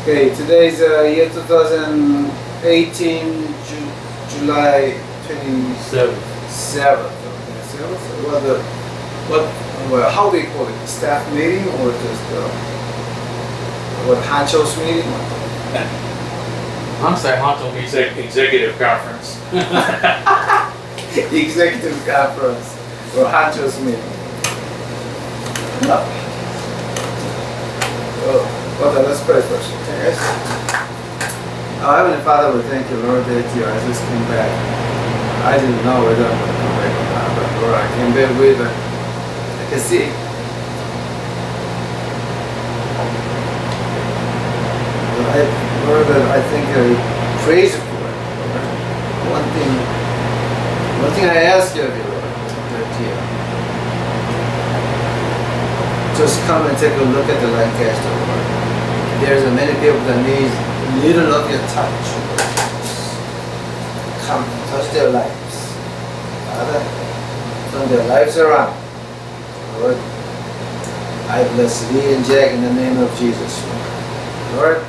Okay, today's year 2018, July 27th. Okay, so how do you call it? Staff meeting or just Hancho's meeting? I'm saying Hancho executive conference. Executive conference or Hancho's meeting. No. Well, let's pray first. Okay, guys? Our Heavenly Father, we thank you, Lord, that I just came back. I didn't know whether I'm going to come back or not, but Lord, I came back with I can see. Lord, I think I praise you for it. One thing I ask you of you, Lord, that just come and take a look at the Lancaster, Lord. There's many people that need a little of your touch. Come, touch their lives. Father, turn their lives around. Lord, I bless Lee and Jack in the name of Jesus. Lord,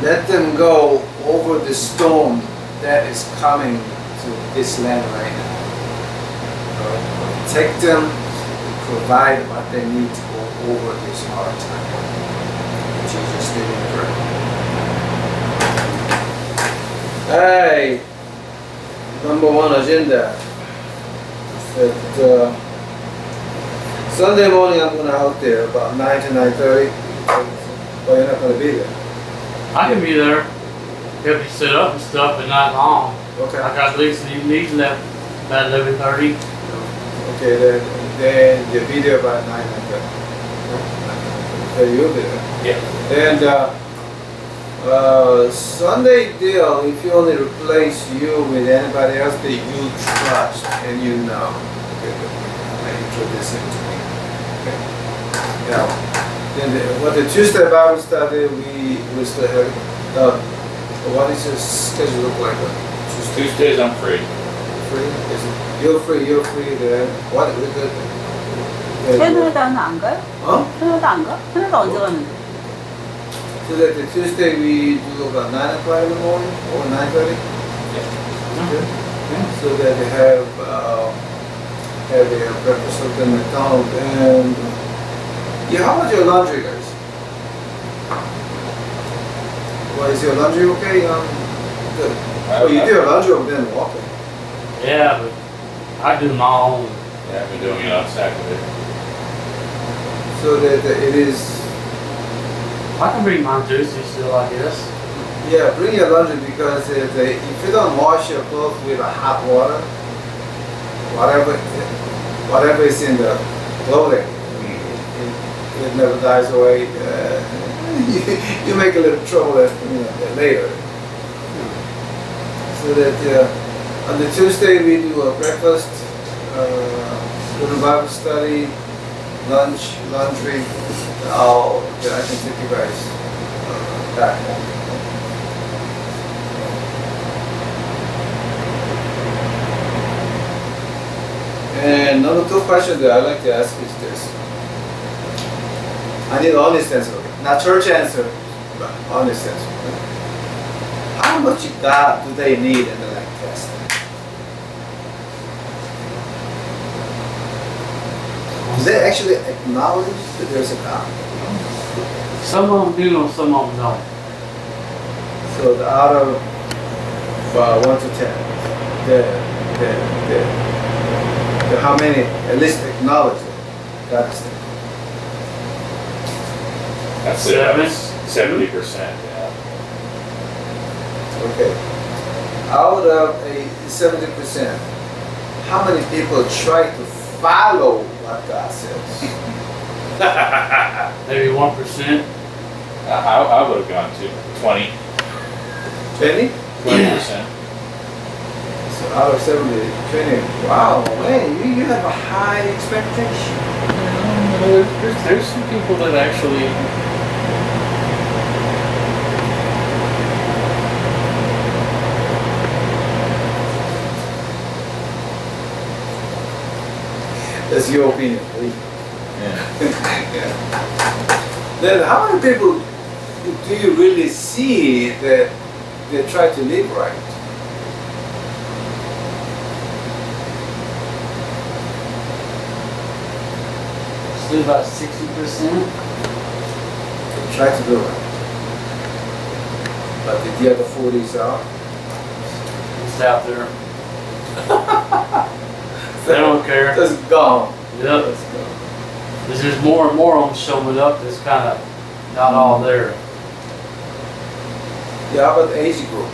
let them go over the storm that is coming to this land right now. Lord, protect them, provide what they need to go over this hard time. In Jesus' name we pray. Hey, number one agenda. That Sunday morning I'm going to out there about 9 to 9:30. Well, you're not going to be there. I can be there. Help you set up and stuff, but not long. Okay. I got to leave so you leave about 11:30. Okay, then you'll be there about 9 o'clock. Okay, you'll be there. Yeah. And Sunday deal, if you only replace you with anybody else that you trust and you know. Okay, I introduce him to me. Okay. Yeah. Then the Tuesday Bible study, we still have. What is your schedule look like? Tuesdays I'm free. Free? You're free then. What we could. 캐나다는 안 가요? 어? 캐나다 안 가? 캐나다 언제 가는데? So that the Tuesday we do about 9 o'clock in the morning or 9:30. Okay. So that they have their breakfast at the McDonald's and yeah. How about your laundry, guys? Well, is your laundry okay? Good. Oh, you do your laundry over there and walking. Yeah, but I do my own. Yeah, I've been doing it on Saturday. So that it is. I can bring my juicy still, I guess. Yeah, bring your laundry because if you don't wash your clothes with hot water, whatever is in the clothing, it never dies away. You make a little trouble later. So that on the Tuesday we do a breakfast, little Bible study, lunch, laundry. Then I can take you guys back home. And number 2 question that I like to ask is this. I need an honest answer, not church answer, but honest answer. How much God do they need in the Lancaster? Do they actually acknowledge that there's a God? Some of them do and some of them don't. So out of 1 to 10, how many at least acknowledge that God is there? That's 70%. Yeah. Okay. Out of a 70%, how many people try to follow what God says? Maybe 1%. I would have gone to 20%. 20? 20%. So out of 70, 20. Wow, man, you have a high expectation. There's some people that actually. That's your opinion, please. Yeah. Yeah. Then how many people do you really see that they try to live right? Still about 60%. They try to do right. But the other 40s are. It's out there. They don't care. Just gone. Yep. Just gone. There's just more and more of them showing up that's kind of not all there. Yeah, how about the age group?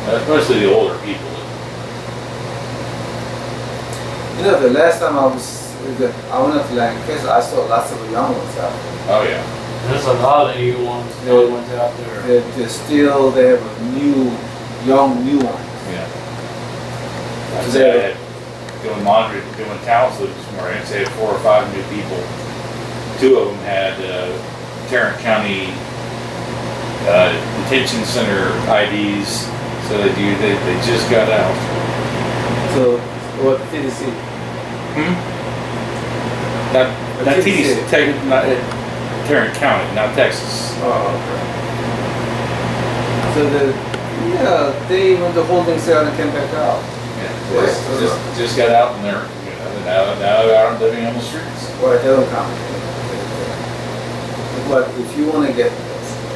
Especially the older people. You know, the last time I went to Lancaster, I saw lots of young ones out there. Oh yeah. There's a lot of young ones out there. They have a young new ones. Yeah. I said I had doing counseling this morning. They had 4 or 5 new people. 2 of them had Tarrant County detention center IDs, so they just got out. So what TDC? Not TDC, not Tarrant County, not Texas. Oh, okay. So they went to holding cell and came back out. Yeah, just got out and they're now they're living on the streets. Well, it doesn't count. But if you want to get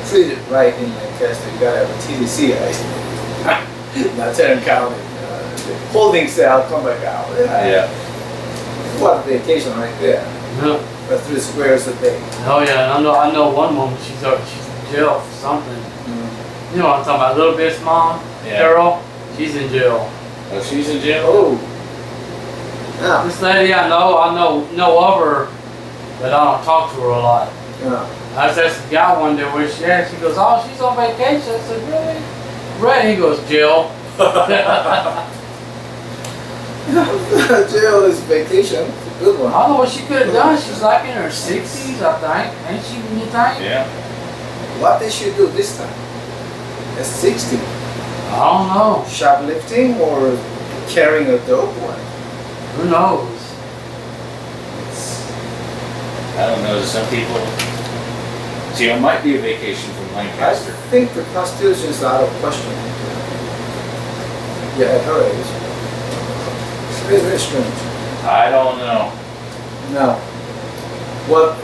treated right in Lancaster, you gotta have a TDC ID. Not Tarrant County. Holding cell, come back out. Yeah. What a vacation right there. Yeah. For 3 squares a day. Oh yeah, and I know one woman. She's in jail for something. You know what I'm talking about? Little bit's mom, Yeah. Carol. She's in jail. Oh, she's in jail. Oh. Yeah. This lady I know of her, but I don't talk to her a lot. Yeah. I was asked the guy one day where she at. She goes, "Oh, she's on vacation." I said, "Really?" Right? He goes, "Jail." Jail is vacation. It's a good one. I don't know what she could have done. She's like in her 60s, I think. Ain't she? You think? Yeah. What did she do this time? At 60? I don't know. Shoplifting or carrying a dope one? Who knows? I don't know. Some people. See, it might be a vacation from I Lancaster. think the Constitution is out of question. Yeah, at her age. It's very, very strange. I don't know. Now, what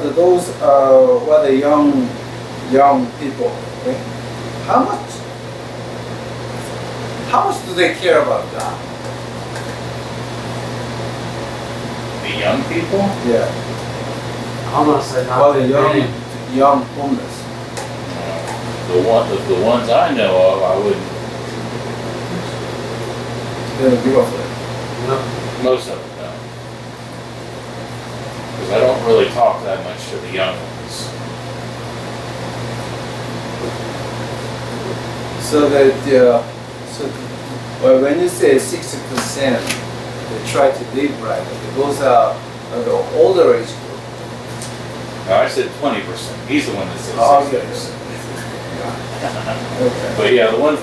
are those? What are young people? Okay? How much do they care about God? The young people. Yeah. I'm gonna say not Well, the that many. young homeless. The ones I know of, I wouldn't. They don't give a fuck. Yeah. Most of them don't. Because I don't really talk that much to the young ones. So that well, when you say 60%, they try to live right. Those are the older age group. No, I said 20%. He's the one that said 60%. Oh, okay. Okay. But yeah, the ones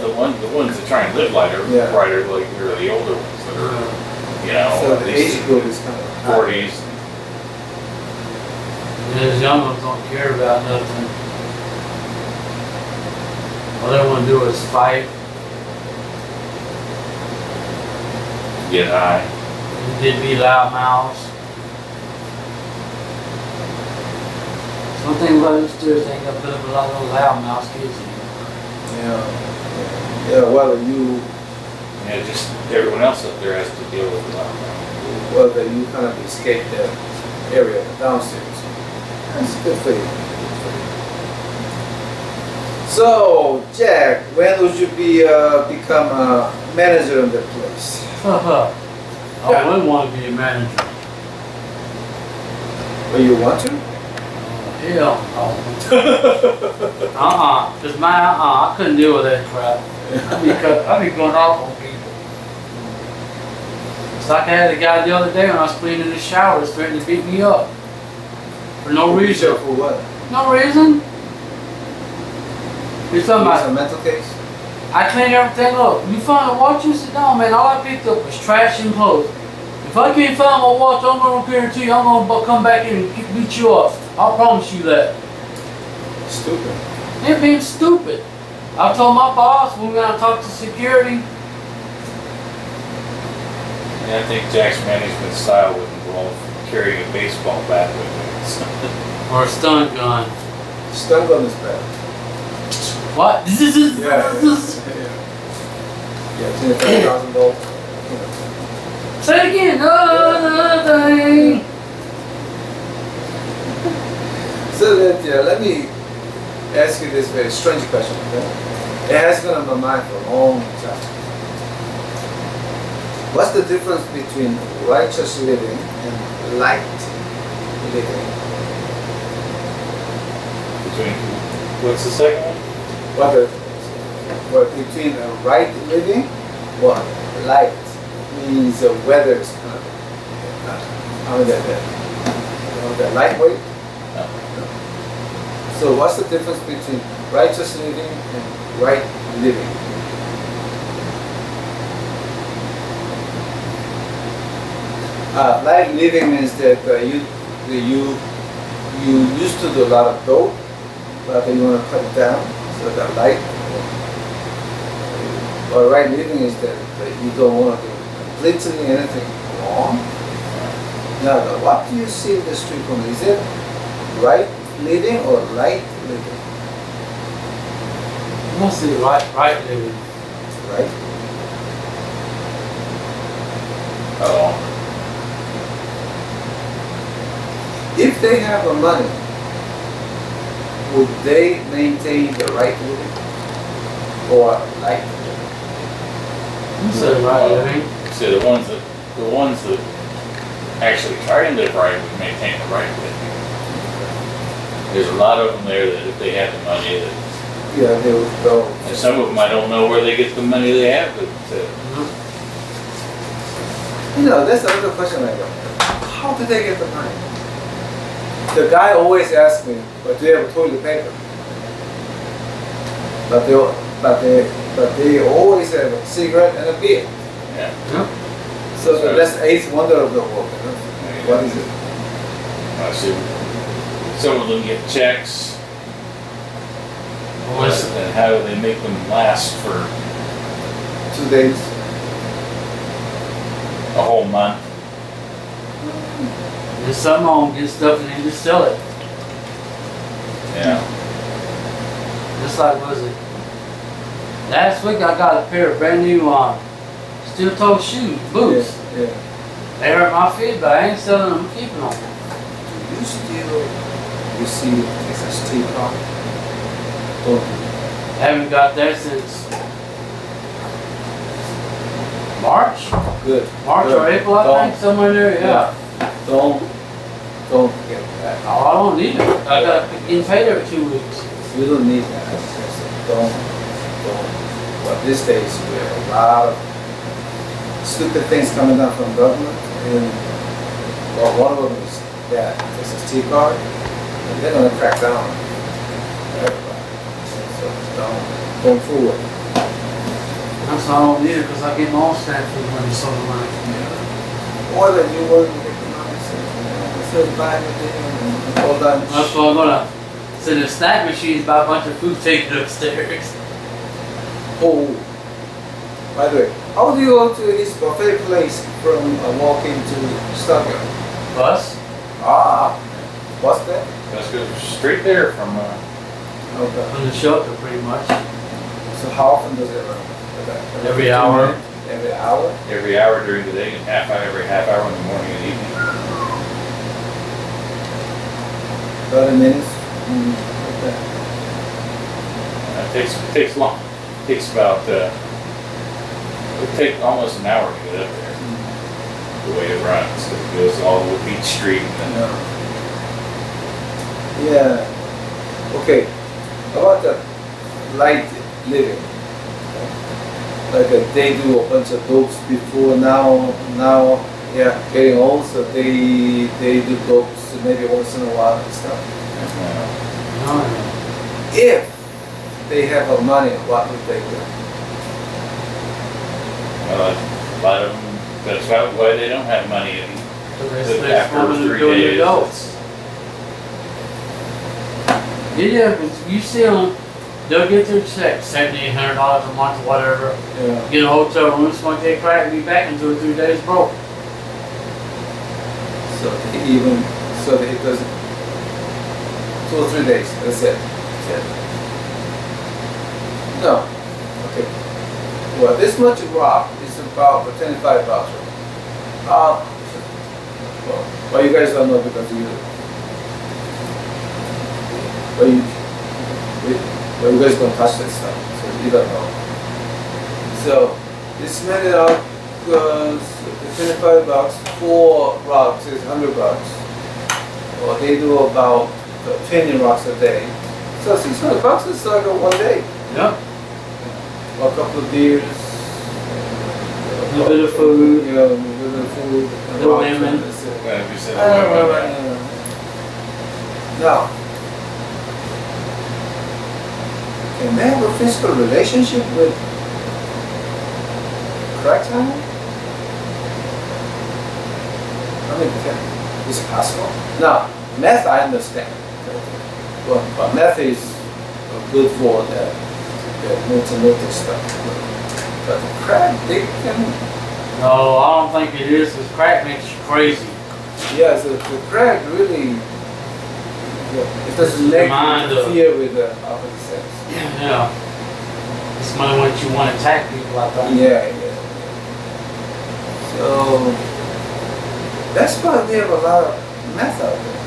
that try and live lighter, Yeah. brighter, like they're the older ones that are, you know, So at the least age group is kind of high. 40s. And those young ones don't care about nothing. All they want to do is fight. Get high. They'd be loud mouths. One thing about those students, they ain't gonna put up a lot of those loud mouths kids anymore. Yeah. Well, you Just everyone else up there has to deal with it. you kind of escape that area downstairs. That's good for you. So, Jack, when would you become a manager in that place? I wouldn't want to be a manager. Well, you want to? Hell no. Cause I couldn't deal with that crap. I'd be going off on people. It's like I had a guy the other day when I was cleaning the shower, was threatening to beat me up. For no reason. For what? No reason. You're talking It's a about, mental case? I cleaned everything up. You found the watch? You said, no man, all I picked up was trash and clothes. If I can't find my watch, I'm gonna guarantee you I'm gonna come back and beat you up. I promise you that. Stupid. They're being stupid. I told my boss when we went out to talk to security. And I think Jack's management style would involve carrying a baseball bat with him. Or a stun gun. Stun gun is bad. What? Yeah. Yeah, $25,000. Say it again. Nothing. So that, let me ask you this very strange question. Okay? It has been on my mind for a long time. What's the difference between righteous living and light living? Between, what's the second one? What between a right living or light means the weather is kind of, the lightweight. No. So what's the difference between righteous living and right living? Light living means that you used to do a lot of dope, but you want to cut it down so that light. Or right living is that you don't want to do completely anything wrong. Now, what do you see in the street corner? Is it right living or light living? Mostly right living. Right. Oh, If they have the money, would they maintain the right living or light living? You said right living. so the ones that actually try and live right would maintain the right living. There's a lot of them there that if they had the money, that, Yeah, they would go. and some of them I don't know where they get the money they have, but That's another question I got. How did they get the money? The guy always asks me, "But do you have a toilet paper?" But they always have a cigarette and a beer. yeah. So that's the eighth wonder of the world. What is it? I see. Some of them get checks, and how do they make them last for 2 days. a whole month? There's some of them get stuff and they just sell it. Yeah. Just like, was it? Last week I got a pair of brand new steel-toe shoes, boots. Yeah. They hurt my feet, but I ain't selling them, I'm keeping them. Do you still receive SST card? Haven't got there since March? Good. March Good. or April, I think, somewhere in there, yeah. Don't get that. Oh, I don't need it. I got getting paid every 2 weeks. You don't need that. Don't. But these days we have a lot of stupid things coming down from government, and one of them is that SST card, and they're gonna crack down on everybody. So don't fool with it. That's why I don't need it, because I get my own stamp food money, so money. Or that you wouldn't recognize it. So buy the thing and all that. That's why I'm gonna send the snack machines, buy a bunch of food, take it upstairs. Oh, by the way, how do you go to his buffet place from walking to Stockyard? Bus? What's that? Let's go straight there from, Okay. From the shelter, pretty much. So how often does it run? Every hour. Every hour? every hour during the day and every half hour in the morning and evening. 30 minutes? Okay. It takes long. It takes about, it takes almost an hour to get up there. The way it runs, it goes all over Beach Street and then, Yeah. Okay. How about the light living? Like they do a bunch of dopes before now, getting old, so they do dopes maybe once in a while and stuff. If they have money, what would they do? a lot of them That's why they don't have money So they after smoking and 3 doing the days. adults. Yeah, but you see them, they'll get their check, $7,800 a month or whatever. Yeah. Get a hotel room, smoke their crack, be back in 2 or 3 days broke. So he does 2 or 3 days. That's it. No. Okay. Well, this much rock is about $25. Well, you guys don't know because you guys don't touch that stuff, so you don't know. So this made it out because $25, 4 rocks is $100. Well, they do about 20 rocks a day. So $600 is like a 1 day. Yeah. A couple of beers. A little bit of food. Yeah, a little bit of food. The women. Yeah, if you said Now, can they have a physical relationship with crack time? I mean, is it possible? Now, meth I understand. Well, but meth is good for the motor stuff. But crack, they can. No, I don't think it is, because crack makes you crazy. Yeah, so the crack really, it doesn't make Mind you interfere with the opposite sex. Yeah. It's money when you want to attack people, I think. Yeah. So that's why they have a lot of meth out there.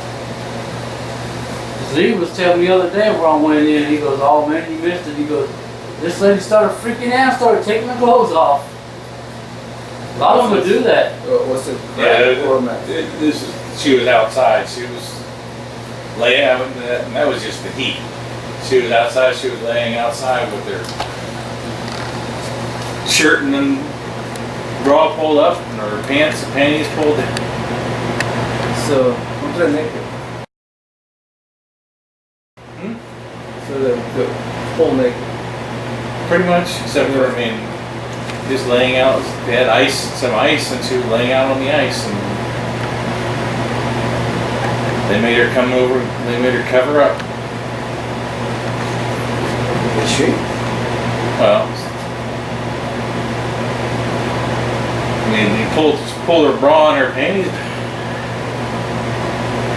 Z was telling me the other day where I went in, he goes, oh man, you missed it. He goes, this lady started freaking out, started taking her clothes off. A lot of them would do that. What's it? Crack or meth? She was outside. She was laying out, and that was just the heat. She was outside. She was laying outside with her shirt and then bra pulled up, and her pants and panties pulled down. So, they're naked. So the whole naked. Pretty much, except for, I mean, just laying out. They had some ice, and she was laying out on the ice, and they made her come over. They made her cover up. Is she? Well, I mean, he pulled her bra and her panties.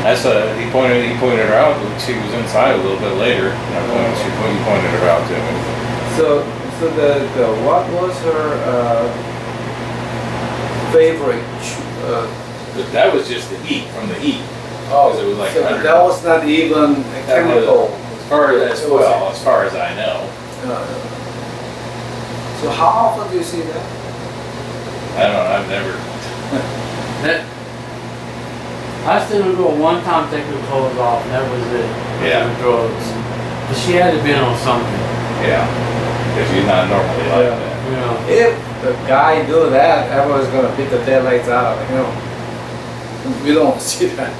That's he pointed her out. She was inside a little bit later. He pointed her out to me. So the what was her favorite? But that was just the heat from the heat. Oh, it was like so 100. that was not even a chemical. As far as I know. So how often do you see that? I don't know. I've never. I seen her go one time take her clothes off, and that was it. Yeah. The drugs. But she had to been on something. Yeah. Because she's not normally like that. Yeah. If the guy do that, everyone's gonna beat the daylights out of him. We don't see that.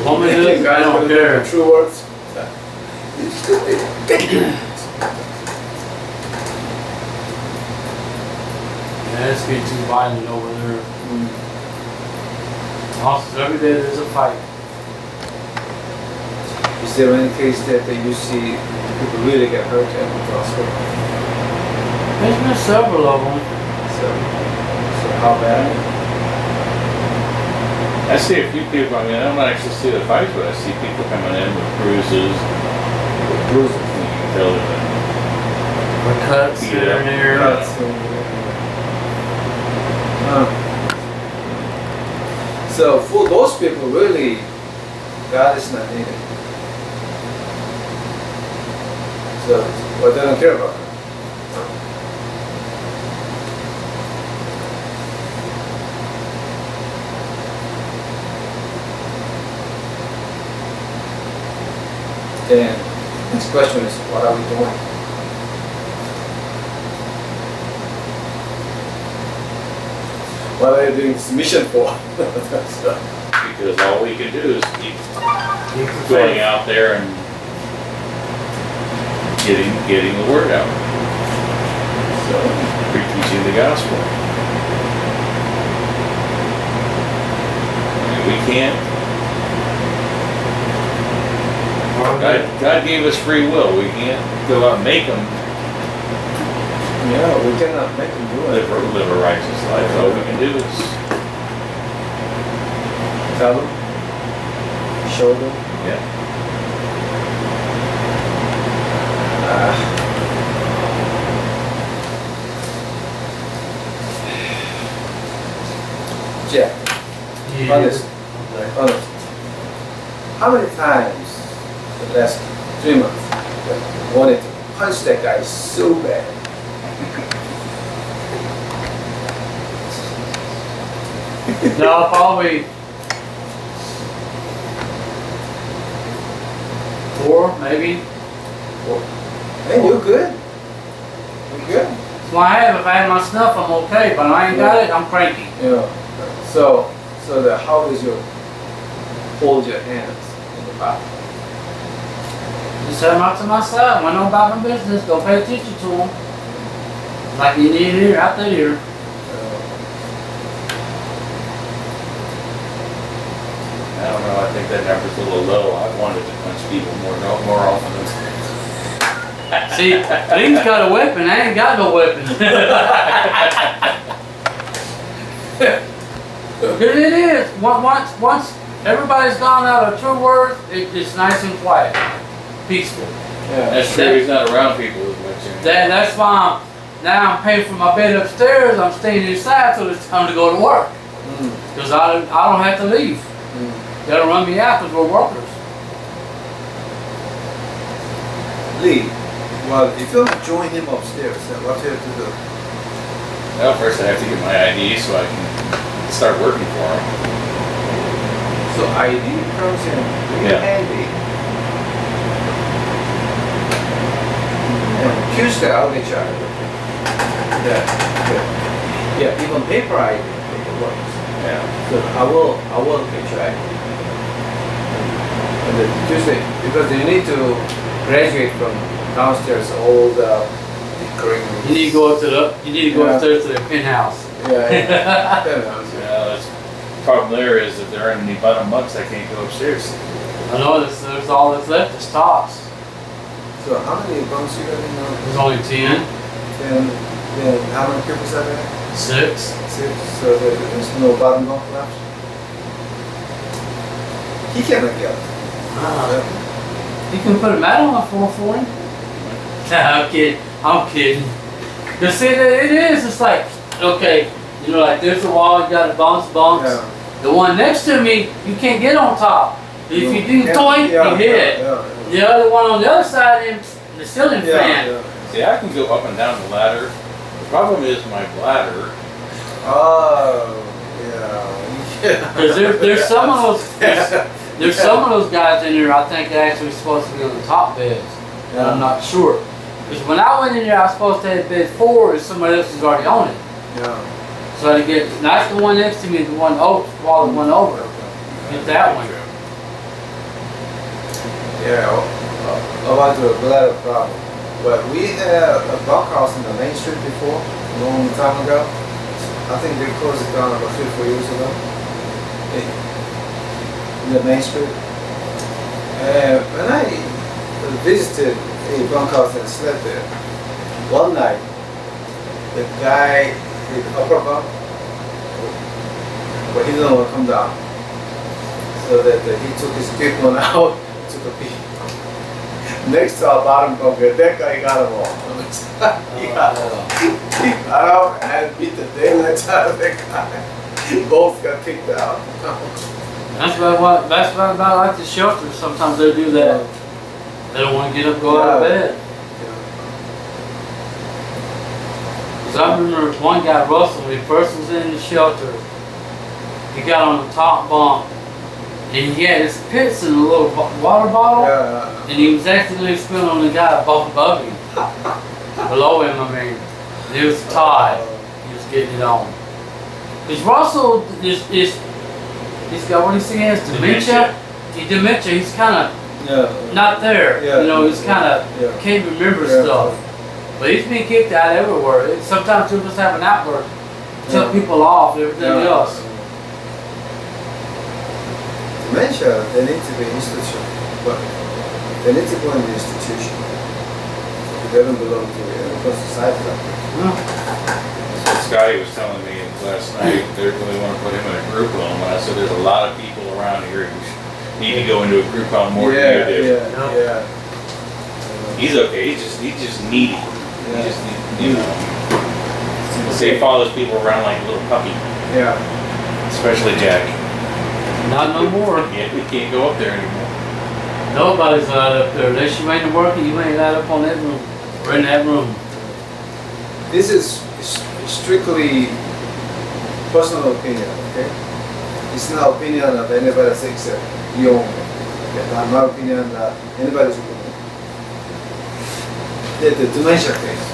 Woman is, I don't care. True words. Yeah, it's getting too violent over there. Also, every day there's a fight. Is there any case that you see people really get hurt at the hospital? There's been several of them. So how bad? I see a few people. I mean, I don't actually see the fights, but I see people coming in with bruises. Bruises. And you can tell that. The cuts here and there. So for those people, really, God is not needed. So, well, they don't care about it. Then, next question is, what are we doing? What are you doing this mission for? Because all we can do is keep going out there and getting the word out. So, preaching you the gospel. And we can't. God gave us free will. We can't go out and make them Yeah, we cannot make them do it. live a righteous life. All we can do is Tell them, show them. yeah. Jack, honest. How many times the last 3 months that you wanted to punch that guy so bad? No, probably 4, maybe. Hey, you're good. You're good. Well, I have. If I have my stuff, I'm okay. But if I ain't got it, I'm cranky. Yeah. So how does you hold your hands in the Bible? Just set them out to my side. When I'm about my business, don't pay attention to them. Like you need here, out there. I don't know. I think that number's a little low. I wanted to punch people more often than. See, Liam's got a weapon. I ain't got no weapon. Because it is. Once everybody's gone out of true words, it's nice and quiet, peaceful. Yeah. That's true. He's not around people as much anymore. That's why now I'm paying for my bed upstairs. I'm staying inside till it's time to go to work. Because I don't have to leave. They'll run me out because we're workers. Lee, well, if you join him upstairs, then what do you have to do? Well, first I have to get my ID so I can start working for him. So ID comes in Yeah. handy. And Tuesday I'll get you out of it. Yeah, even paper ID it works. Yeah. So I will get you out. And then Tuesday, because you need to graduate from downstairs all the green. You need to go upstairs to the penthouse. Yeah. Yeah, that's the problem there is if there aren't any bottom bunks, I can't go upstairs. I know there's all that's left is tops. So how many bunks you got in now? There's only 10, Then how many people are there? 6. 6. So there's no bottom bunk left. He cannot get. You can put a mat on the floor for him. Nah, I'm kidding. You see, it is. It's like, okay, you know, like there's a wall, you got a bunks. Yeah. The one next to me, you can't get on top. If you do toy, you hit it. The other one on the other side, the ceiling fan. See, I can go up and down the ladder. The problem is my bladder. Oh, yeah. Because there's some of those. There's some of those guys in there I think they're actually supposed to be on the top beds. And I'm not sure. Because when I went in there, I was supposed to have bed 4 and somebody else was already on it. Yeah. So I had to get, that's the one next to me, the one over, while the one over. Get that one. Yeah, about the bladder problem. Well, we had a bunkhouse in the main street before, a long time ago. I think they closed it down about 3 or 4 years ago. In the main street. When I visited a bunkhouse and slept there, one night, the guy in the upper bunk, but he didn't want to come down. So that he took his equipment out, took a pee. Next to our bottom bunker, that guy got him all. He got out and beat the daylight out of that guy. Both got kicked out. That's about like the shelters. Sometimes they do that. They don't want to get up, go out of bed. Because I remember one guy, Russell, when he first was in the shelter, he got on the top bunk and he had his pits in a little water bottle, and he was accidentally spilling on the guy above him, below him. I mean, it was tied. He was getting it on. Because Russell he's got what he has, dementia. He's kind of not there. You know, he's kind of can't remember stuff. But he's being kicked out everywhere. Sometimes he'll just have an outburst, tell people off, everything else. Dementia, they need to be institution, but they need to go in the institution. They don't belong to a society like that. So Scotty was telling me last night they really want to put him in a group home, and I said there's a lot of people around here who need to go into a group home more than you do. Yeah. He's okay. He's just needy. He just you know. Say he follows people around like a little puppy. Yeah. Especially Jack. Not no more. Yeah, we can't go up there anymore. Nobody's allowed up there. Unless you ain't working, you ain't allowed up on that room. Or in that room. This is strictly personal opinion, okay? It's not opinion of anybody except your own. Okay? Not my opinion, anybody's opinion. The dementia case.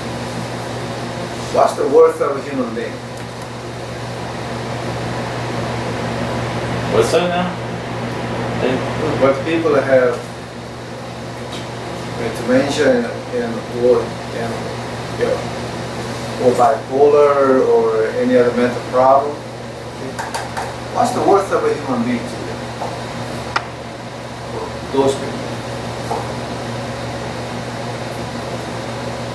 What's the worth of a human being? What's that now? What people have dementia or bipolar or any other mental problem. What's the worth of a human being to them? Those people.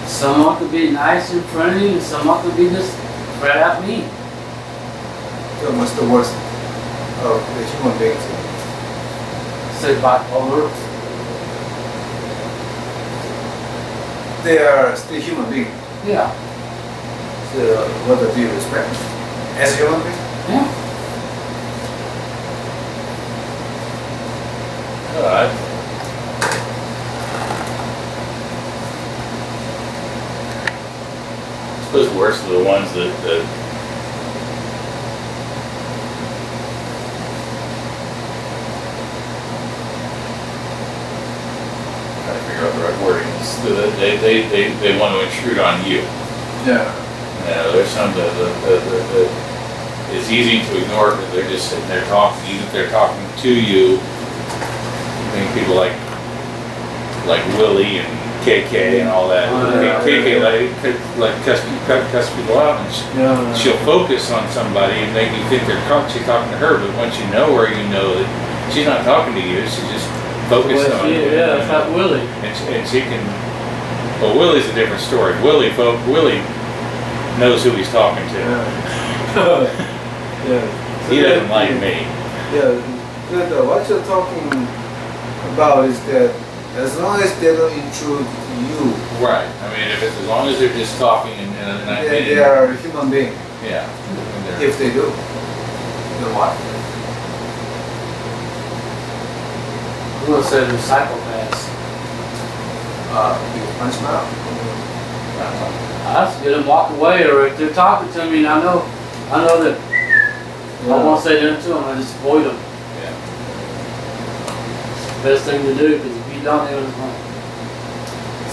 Someone could be nice and friendly, and someone could be just flat out mean. So what's the worth of the human being to them? Say bipolar. They are still human beings. Yeah. So what do you respect? As a human being? Yeah. I suppose worse are the ones that trying to figure out the right wording. They want to intrude on you. Yeah. There's some that it's easy to ignore because they're just sitting there talking. Even if they're talking to you, I mean, people like Willie and KK and all that. KK like cuss people out, and she'll focus on somebody and make you think she's talking to her. But once you know her, you know that she's not talking to you. She's just focused on you. Yeah, it's like Willie. And she can. Well, Willie's a different story. Willie knows who he's talking to. Yeah. He doesn't like me. Yeah. What you're talking about is that as long as they don't intrude you, Right. I mean, as long as they're just talking and they are a human being. Yeah. If they do, then what? I'm gonna say they're psychopaths. You punch them out. I just get them walk away, or if they're talking to me and I know that I won't say nothing to them, I just avoid them. Yeah. Best thing to do, because if you don't, they're gonna.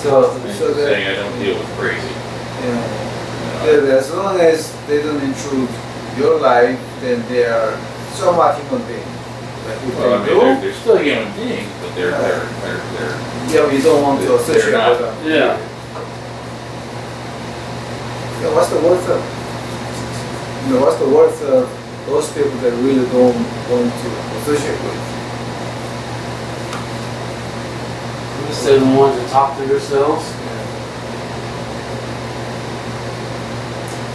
So Saying I don't deal with crazy. yeah. As long as they don't intrude your life, then they are somewhat human beings. But if Well, I they mean, do, they're still human beings, but they're yeah, you don't want to associate not. with them. Yeah. Yeah, what's the worth of? What's the worth of those people that really don't want to associate with? We say the ones that talk to themselves.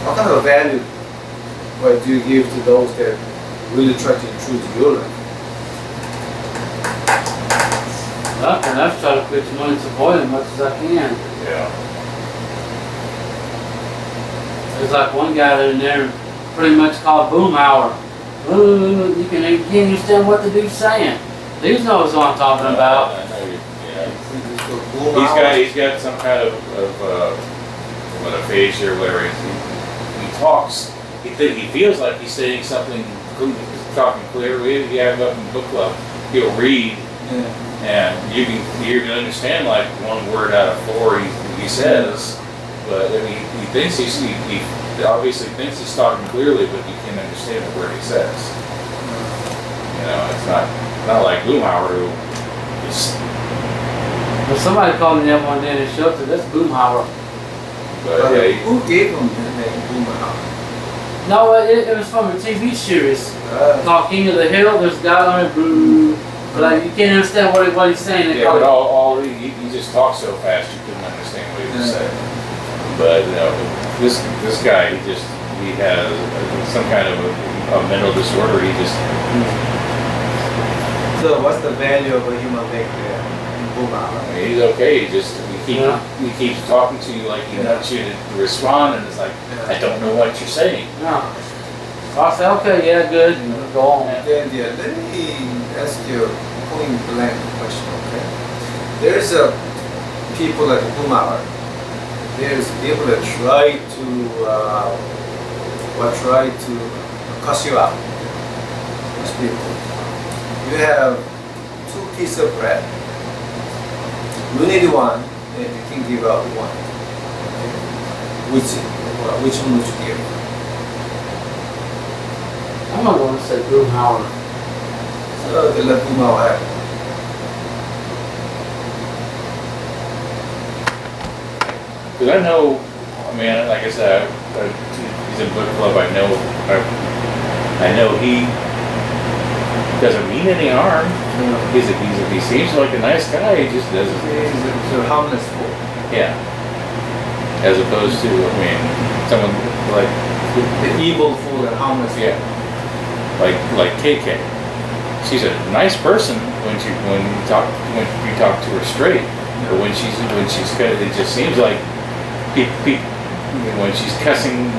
What kind of value do you give to those that really try to intrude your life? Nothing. I've tried to quit the money to avoid as much as I can. Yeah. There's like one guy in there pretty much called boom hour. Ooh, you can't understand what the dude's saying. Dude knows what I'm talking about. I know yeah. He's got some kind of what aphasia or whatever. He talks. He feels like he's saying something. He's talking clearly. If you have him up in book club, he'll read, and you can understand like one word out of four he says. But I mean, he obviously thinks he's talking clearly, but you can't understand a word he says. It's not like Boomhauer who is. Well, somebody called me that one day in the shelter. That's boom hour. But yeah, who gave him the name Boomer? No, it was from a TV series called King of the Hill. There's a guy on it, boo. Like you can't understand what he's saying. They yeah, call but it- all he just talks so fast you couldn't understand what he was saying. But you know, this guy, he has some kind of a mental disorder. He just So what's the value of a human being there in Boomer? he's okay. He keeps talking to you like he wants you to respond, and it's like I don't know what you're saying. No. I said, okay, yeah, good. Go on. Then let me ask you a point blank question, okay? There's people at Boomer. There's people that try to cuss you out. Those people. You have 2 pieces of bread. You need one, and you can give out one. Okay? Which one would you give? I'm not going to say Boomhauer. So they let Boomer have it. Because I know, I mean, like I said, he's a book club. I know he doesn't mean any harm. He seems like a nice guy. He just doesn't. He's a harmless fool. Yeah. As opposed to, I mean, someone like The evil fool and harmless fool. yeah, like KK. She's a nice person when you talk to her straight, but when she's it just seems like when she's cussing.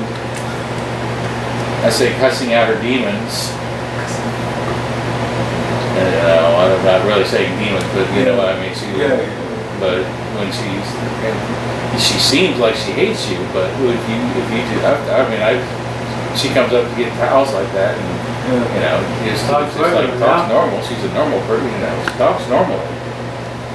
I say cussing out her demons. And, I'm not really saying demons, but you know what I mean. But when she seems like she hates you, but if you do, she comes up to get towels like that, and you know, just talks normal. She's a normal person, you know. She talks normally,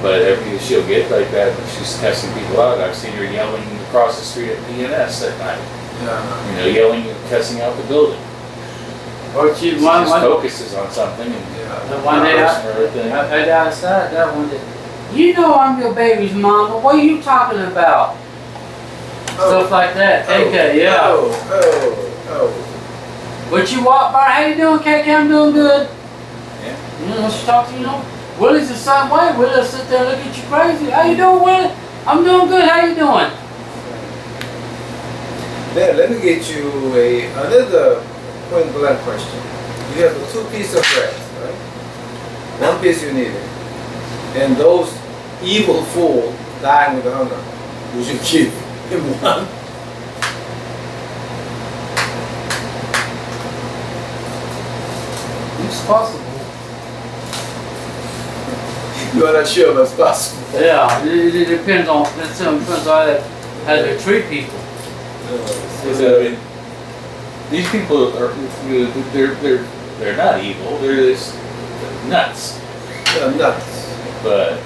but she'll get like that. She's testing people out. I've seen her yelling across the street at PNS at night. You know, yelling, cussing out the building. Or She just focuses on something and the one day I outside, that one day. You know I'm your baby's mama. What are you talking about? Stuff like that. KK, yeah. Oh. But you walk by, how you doing, KK? I'm doing good. Yeah. She talk to you, know. Willie's the same way. Willie'll sit there and look at you crazy. How you doing, Willie? I'm doing good. How you doing? Then let me get you another point blank question. You have 2 pieces of bread, right? 1 piece you needed. And those evil fool dying with hunger, would you give him one? It's possible. You are not sure if it's possible. Yeah, it depends on how they treat people. These people are they're not evil. They're just nuts. They're nuts. But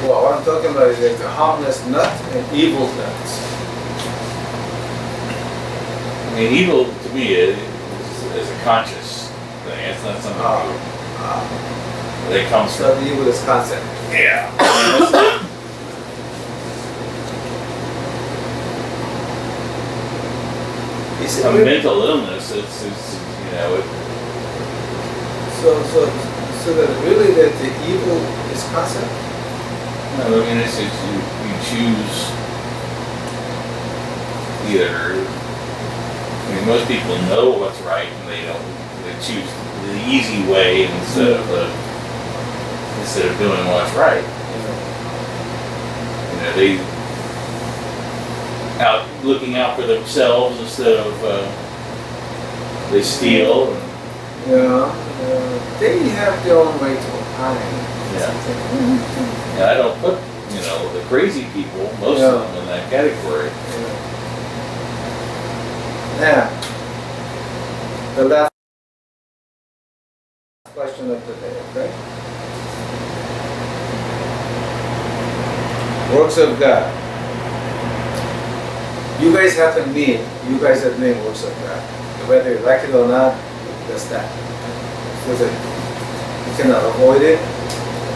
Well, what I'm talking about is like a harmless nut and evil nuts. I mean, evil to me is a conscious thing. It's not something that comes So from. the evil is concept. Yeah. Is it A really- mental illness. It's you know. So that really that the evil is concept? No, I mean, it's you choose either. I mean, most people know what's right, and they choose the easy way instead of doing what's right. You know, they looking out for themselves instead of they steal. And, They have their own way to opine. and I don't put the crazy people, most of them, in that category. Now, the last question of the day, okay? Works of God. You guys have to mean, works of God. Whether you like it or not, that's that. So that you cannot avoid it,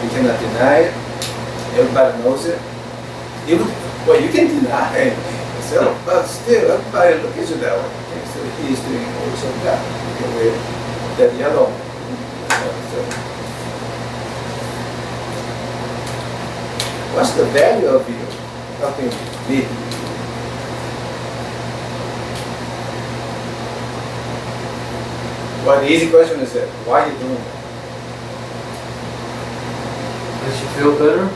you cannot deny it, Everybody knows it. Even, well, you can deny yourself, but still, everybody look at you that way. Okay, so he's doing works of God. Okay, with that yellow. So, what's the value of you helping me? Well, the easy question is that, why are you doing that? Makes you feel better?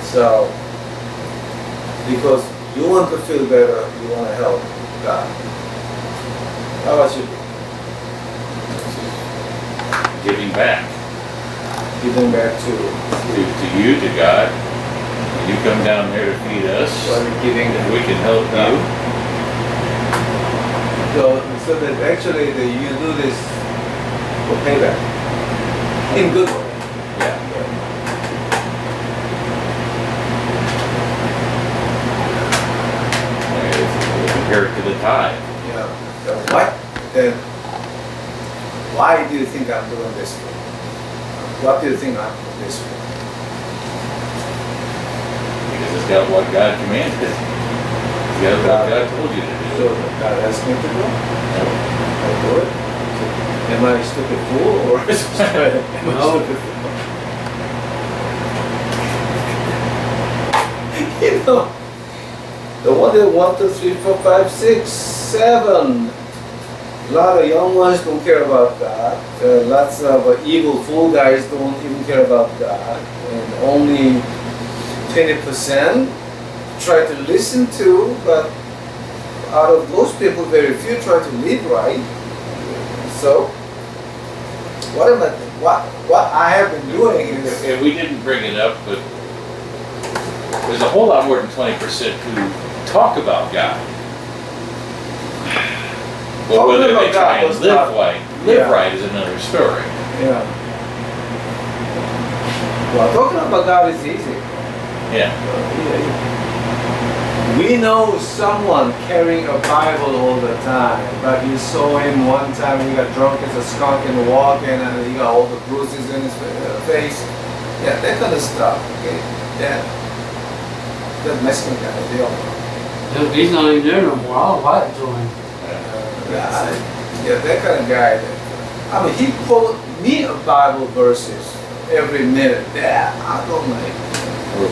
So, because you want to feel better, you want to help God. How about you? Giving back Giving back to to you, to God. When you come down there to feed us, what you're giving and them. we can help you. So that actually that you do this for payback. In good way. Yeah. Compare it to the tithe. Yeah. So why do you think I'm doing this for? What do you think I'm doing this for? Because it's got what God commanded. It's got what God told you to do. So God asked me to do it? I do it? Am I a stupid fool or am I No. stupid fool? You know, the one that 1, 2, 3, 4, 5, 6, 7. A lot of young ones don't care about God. Lots of evil fool guys don't even care about God. And only 20% try to listen to, but out of those people, very few try to live right. So, what I have been doing is, And we didn't bring it up, but there's a whole lot more than 20% who talk about God. But Talking whether about they try God and was not- live Yeah. right is another story. yeah. Well, talking about God is easy. Yeah. We know someone carrying a Bible all the time, but you saw him one time, he got drunk as a skunk and walking, and he got all the bruises in his face. Yeah, that kind of stuff. Okay, yeah. That Mexican guy, they all know. He's not even there no more. I'll fight to him. Yeah, that kind of guy. I mean, he quote me a Bible verses every minute. Yeah, I don't like. Or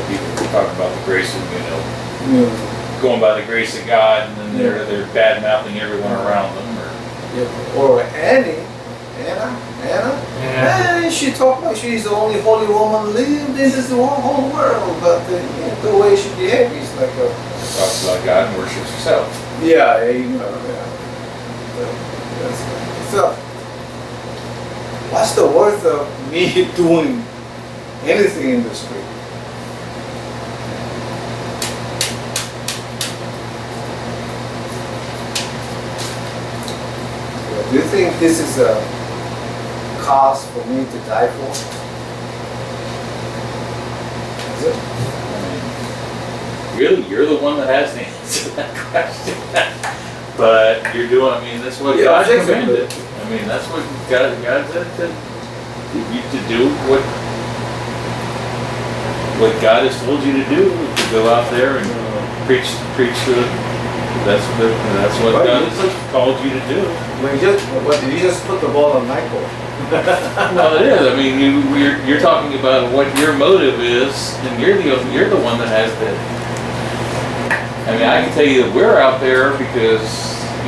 people talk about the grace of, Yeah. going by the grace of God, and then they're bad mouthing everyone around them. Or Anna. Yeah. She talked like she's the only holy woman lived in this whole world, but the way she behaves is like a. Talks about God and worships herself. Yeah, So, what's the worth of me doing anything in the street? Do you think this is a cause for me to die for? Is it? Really, you're the one that has to answer that question. But you're doing, that's what Yeah, God objectively. commanded. That's what God said you to do what God has told you to do, to go out there and preach that's what Right. God has called you to do. You just put the ball on my court. Well, it is. You're talking about what your motive is, and you're the one that has the. I can tell you that we're out there because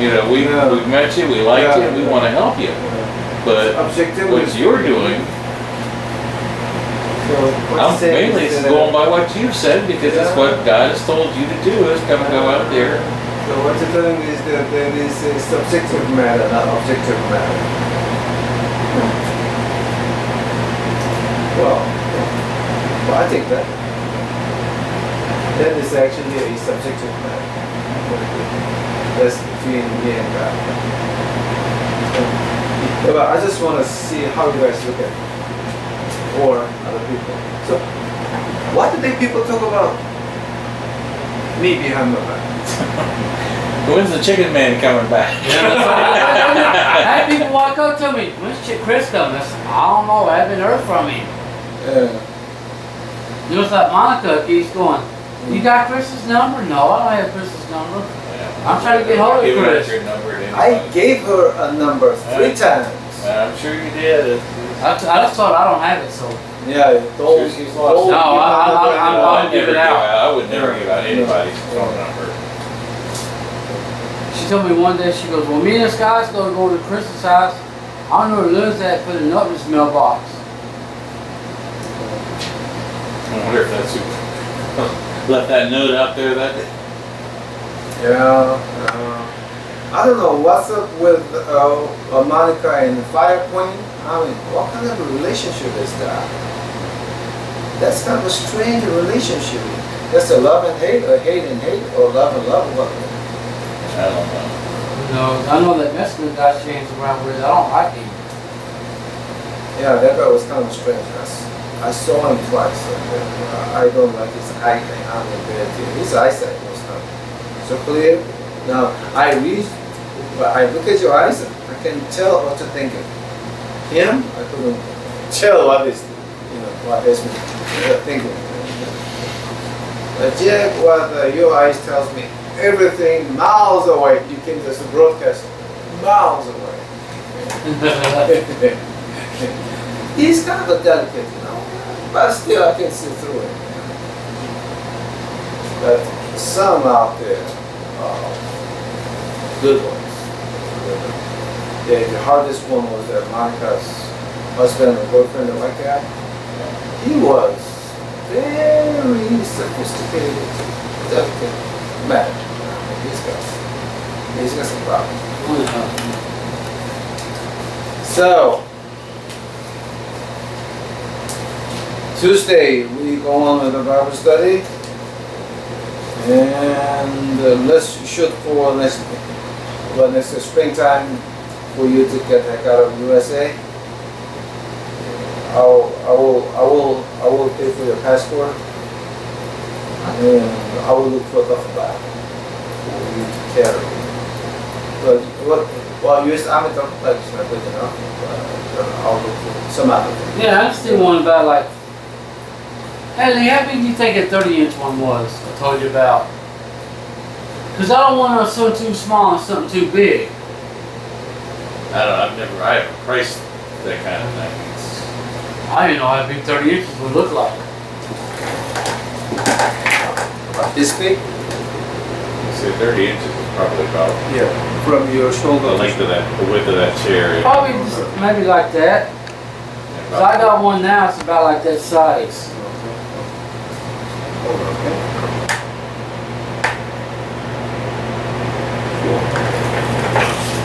we've met you, we like you, and we want to help you. But what you're doing, mainly it's going by what you've said because it's what God has told you to do. Is come and go out there. So what you're telling me is that there is a subjective matter, not objective matter. Well, I think that is actually a subjective matter. That's between me and God. But I just want to see how you guys look at it, or other people. So, what do they people talk about me behind my back? When's the chicken man coming back? Yeah, that's right. I had people walk up to me, when's Chris coming? I said, I don't know, I haven't heard from him. Just like Monica keeps going, you got Chris's number? No, I don't have Chris's number. Yeah. I'm trying to get hold of Giving out Chris. your number to I anybody. gave her a number 3 times. I'm sure you did. I just thought I don't have it, so. Yeah, don't. Sure she's lost. No, I'll give it out. I would never give out anybody's phone number. She told me one day, she goes, well, me and this guy's gonna go to Chris's house. I don't know where Liz at, put it up in his mailbox. I wonder if that's who left that note out there that day. Yeah. I don't know what's up with Monica and the Fire Queen. I mean, what kind of a relationship is that? That's kind of a strange relationship. That's a love and hate, or hate and hate, or love and love. What? I don't know. No, I know that Mexican guy she hangs around with, I don't like him. Yeah, that guy was kind of strange. I saw him twice. I don't like his eyesight. I mean, his eyesight was not so clear. Now, I look at your eyes, I can tell what you're thinking. Him, I couldn't tell what is thinking. Jack, what your eyes tells me, everything miles away. You can just broadcast miles away. He's kind of delicate, but still I can see through it. But some out there, good ones. The hardest one was that Monica's husband or boyfriend, the white guy. He was very sophisticated, delicate man. He's got some problems. So, Tuesday we go on with the Bible study, and let's shoot for next springtime for you to get the heck out of USA. I will pay for your passport, and I will look for the bag for you to carry. Well, U.S. Army duffel bag is not good enough. I'll look for some other thing. Yeah, I just did one about like, hey Lee, how big do you think a 30-inch one was I told you about? Because I don't want something too small and something too big. I haven't priced that kind of thing. I didn't know how big 30 inches would look like. About this big? So 30 inches is probably about Yeah, from your shoulder. the width of that chair. Probably just maybe like that. Cause I got one now, it's about like that size. Okay.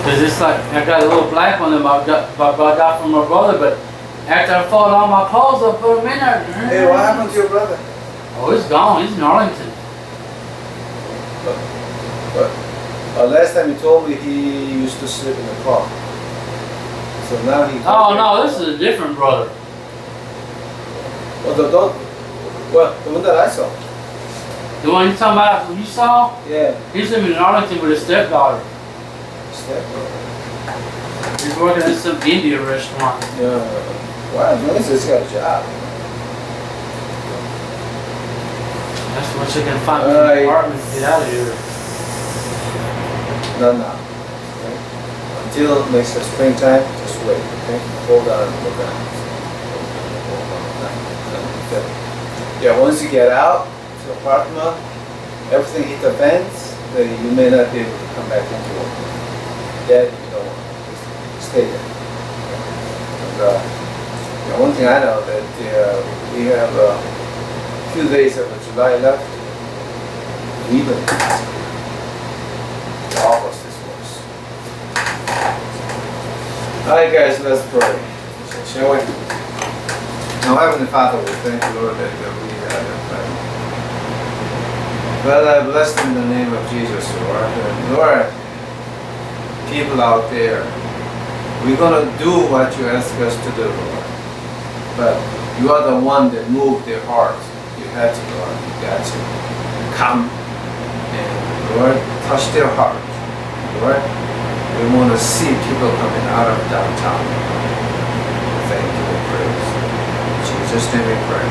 Cause it's like, I got a little black one that I got from my brother, but after I folded all my clothes, I put them in there. Hey, what happened to your brother? Oh, he's gone, he's in Arlington. But last time you told me he used to sleep in the car. So now he. Oh no, this is a different brother. Well, the one that I saw. The one you talking about, you saw? Yeah. He's living in Arlington with his stepdaughter. Stepbrother. He's working at some Indian restaurant. Yeah. Why? At least he's got a job. That's what you can find in the apartment to get out of here. Not now. Okay? Until next springtime, just wait. Okay? Hold on. Hold on. Yeah, once you get out to the apartment, everything hit the fence, then you may not be able to come back into work. That you don't want. Stay there. And, one thing I know that we have a few days of July left. Even August is worse. Alright guys, let's pray. Shall we? Now Heavenly Father, we thank you, Lord, that we have your plan. Well, I bless them in the name of Jesus, Lord. And Lord, people out there, we're going to do what you ask us to do, Lord. But you are the one that moved their hearts. You had to, Lord. You got to come and, Lord, touch their heart. Lord, we want to see people coming out of downtown. Thank you and praise. In Jesus' name we pray.